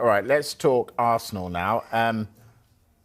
All right, let's talk Arsenal now.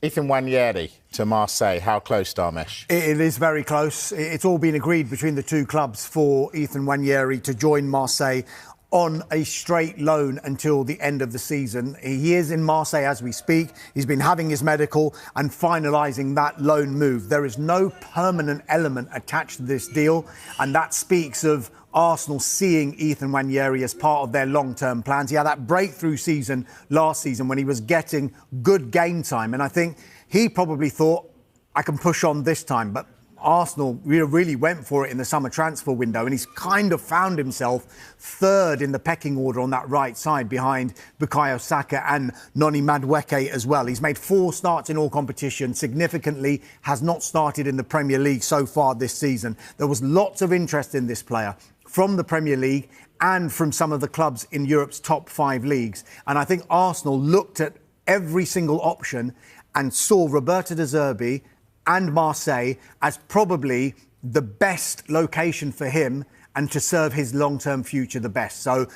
Ethan Nwaneri to Marseille. How close, Darmesh? It is very close. It's all been agreed between the two clubs for Ethan Nwaneri to join Marseille on a straight loan until the end of the season. He is in Marseille as we speak. He's been having his medical and finalising that loan move. There is no permanent element attached to this deal, and that speaks of Arsenal seeing Ethan Nwaneri as part of their long-term plans. He had that breakthrough season last season when he was getting good game time, and I think he probably thought, I can push on this time, but Arsenal really went for it in the summer transfer window, and he's kind of found himself third in the pecking order on that right side behind Bukayo Saka and Noni Madueke as well. He's made 4 starts in all competitions, significantly has not started in the Premier League so far this season. There was lots of interest in this player from the Premier League and from some of the clubs in Europe's top 5 leagues. And I think Arsenal looked at every single option and saw Roberto De Zerbi and Marseille as probably the best location for him and to serve his long-term future the best. So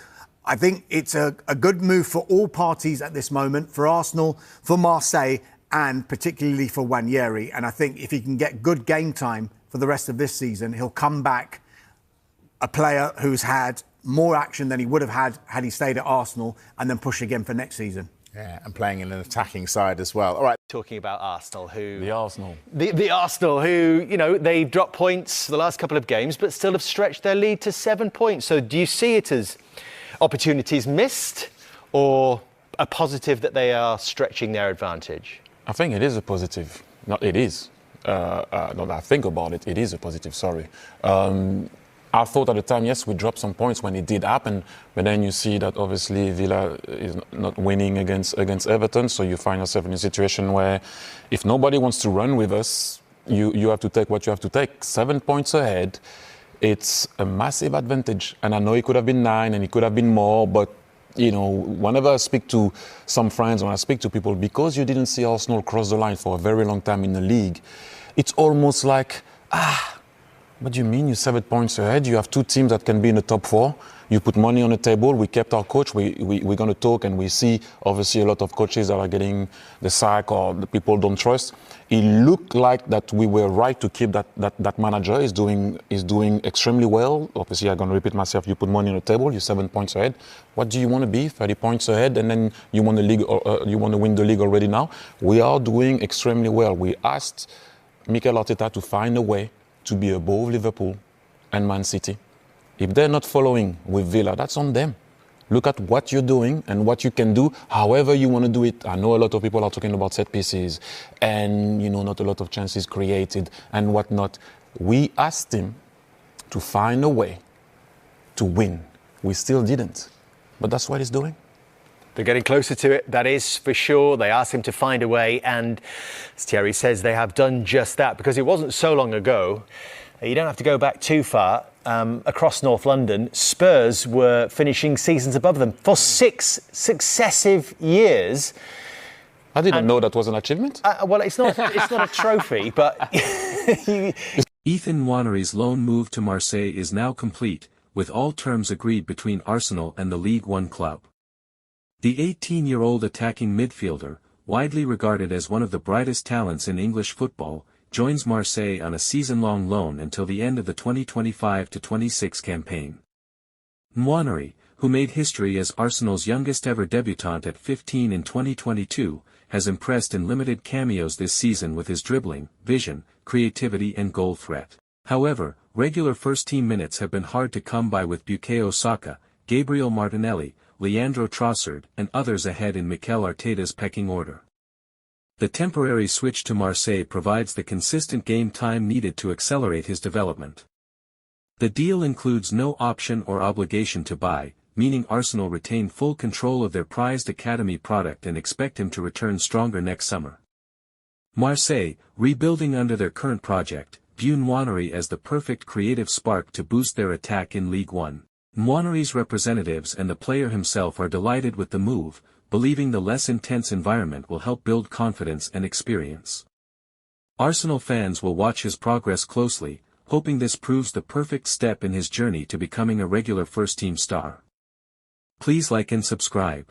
I think it's a good move for all parties at this moment, for Arsenal, for Marseille, and particularly for Nwaneri. And I think if he can get good game time for the rest of this season, he'll come back a player who's had more action than he would have had he stayed at Arsenal, and then push again for next season. Yeah, and playing in an attacking side as well. All right. Talking about Arsenal, who... The Arsenal. The Arsenal, who, you know, they've dropped points the last couple of games, but still have stretched their lead to 7 points. So do you see it as opportunities missed or a positive that they are stretching their advantage? I think it is a positive. No, it is. Not that I think about it, it is a positive, sorry. I thought at the time, yes, we dropped some points when it did happen, but then you see that obviously Villa is not winning against Everton, so you find yourself in a situation where if nobody wants to run with us, you have to take what you have to take. 7 points ahead, it's a massive advantage. And I know it could have been 9 and it could have been more, but you know, whenever I speak to some friends, when I speak to people, because you didn't see Arsenal cross the line for a very long time in the league, it's almost like, what do you mean you're 7 points ahead? You have 2 teams that can be in the top 4. You put money on the table. We kept our coach. We're going to talk, and we see obviously a lot of coaches that are getting the sack or the people don't trust. It looked like that we were right to keep that manager. Is doing extremely well. Obviously, I'm going to repeat myself. You put money on the table. You're 7 points ahead. What do you want to be? 30 points ahead, and then you want the league. You want to win the league already now. We are doing extremely well. We asked Mikel Arteta to find a way to be above Liverpool and Man City. If they're not following with Villa, that's on them. Look at what you're doing and what you can do, however you want to do it. I know a lot of people are talking about set pieces and, you know, not a lot of chances created and whatnot. We asked him to find a way to win. We still didn't, but that's what he's doing. They're getting closer to it, that is for sure. They asked him to find a way, and as Thierry says, they have done just that, because it wasn't so long ago. You don't have to go back too far. Across North London, Spurs were finishing seasons above them for 6 successive years. I didn't know that was an achievement. Well, it's not a trophy, but... Ethan Nwaneri's loan move to Marseille is now complete, with all terms agreed between Arsenal and the Ligue 1 club. The 18-year-old attacking midfielder, widely regarded as one of the brightest talents in English football, joins Marseille on a season-long loan until the end of the 2025-26 campaign. Nwaneri, who made history as Arsenal's youngest-ever debutant at 15 in 2022, has impressed in limited cameos this season with his dribbling, vision, creativity and goal threat. However, regular first-team minutes have been hard to come by, with Bukayo Saka, Gabriel Martinelli, Leandro Trossard, and others ahead in Mikel Arteta's pecking order. The temporary switch to Marseille provides the consistent game time needed to accelerate his development. The deal includes no option or obligation to buy, meaning Arsenal retain full control of their prized academy product and expect him to return stronger next summer. Marseille, rebuilding under their current project, view Nwaneri as the perfect creative spark to boost their attack in Ligue 1. Nwaneri's representatives and the player himself are delighted with the move, believing the less intense environment will help build confidence and experience. Arsenal fans will watch his progress closely, hoping this proves the perfect step in his journey to becoming a regular first-team star. Please like and subscribe.